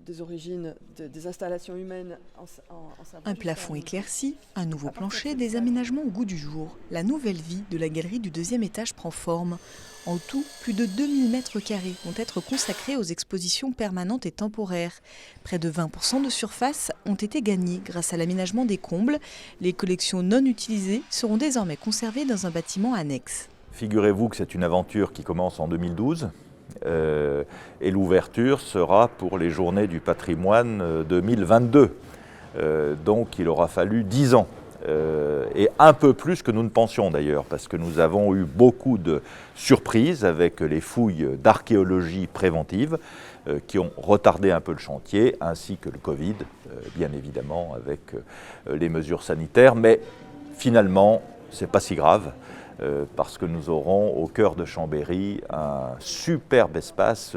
Des origines des installations humaines en savant. Un plafond éclairci, un nouveau plancher, des aménagements au goût du jour. La nouvelle vie de la galerie du deuxième étage prend forme. En tout, plus de 2000 mètres carrés vont être consacrés aux expositions permanentes et temporaires. Près de 20% de surface ont été gagnés grâce à l'aménagement des combles. Les collections non utilisées seront désormais conservées dans un bâtiment annexe. Figurez-vous que c'est une aventure qui commence en 2012. Et l'ouverture sera pour les Journées du patrimoine 2022. Donc il aura fallu 10 ans. Et un peu plus que nous ne pensions d'ailleurs, parce que nous avons eu beaucoup de surprises avec les fouilles d'archéologie préventive qui ont retardé un peu le chantier, ainsi que le Covid, bien évidemment, avec les mesures sanitaires. Mais finalement, ce n'est pas si grave. Parce que nous aurons au cœur de Chambéry un superbe espace,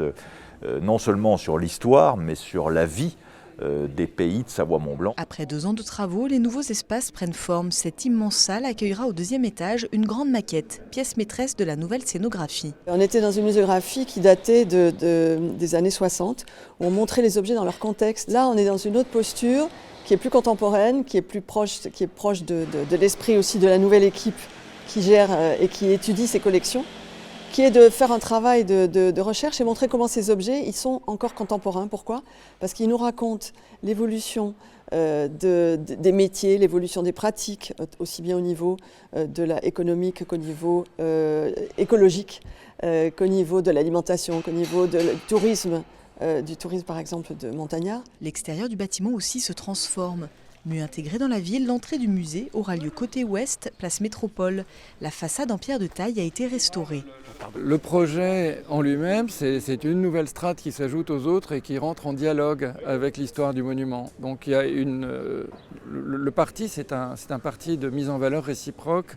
non seulement sur l'histoire, mais sur la vie des pays de Savoie-Mont-Blanc. Après 2 ans de travaux, les nouveaux espaces prennent forme. Cette immense salle accueillera au deuxième étage une grande maquette, pièce maîtresse de la nouvelle scénographie. On était dans une muséographie qui datait des années 60, où on montrait les objets dans leur contexte. Là, on est dans une autre posture qui est plus contemporaine, qui est plus proche, de l'esprit aussi de la nouvelle équipe qui gère et qui étudie ces collections, qui est de faire un travail de recherche et montrer comment ces objets ils sont encore contemporains. Pourquoi ? Parce qu'ils nous racontent l'évolution des métiers, l'évolution des pratiques, aussi bien au niveau de la économique qu'au niveau écologique, qu'au niveau de l'alimentation, qu'au niveau du tourisme par exemple de montagnard. L'extérieur du bâtiment aussi se transforme. Mieux intégré dans la ville, l'entrée du musée aura lieu côté ouest, place Métropole. La façade en pierre de taille a été restaurée. Le projet en lui-même, c'est une nouvelle strate qui s'ajoute aux autres et qui rentre en dialogue avec l'histoire du monument. Donc il y a le parti, c'est un parti de mise en valeur réciproque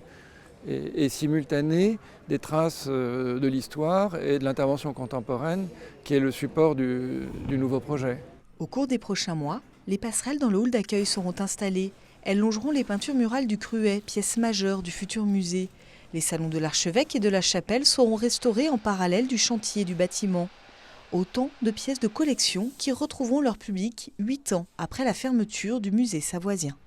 et simultanée des traces de l'histoire et de l'intervention contemporaine qui est le support du nouveau projet. Au cours des prochains mois, les passerelles dans le hall d'accueil seront installées. Elles longeront les peintures murales du Cruet, pièce majeure du futur musée. Les salons de l'archevêque et de la chapelle seront restaurés en parallèle du chantier du bâtiment. Autant de pièces de collection qui retrouveront leur public 8 ans après la fermeture du musée savoisien.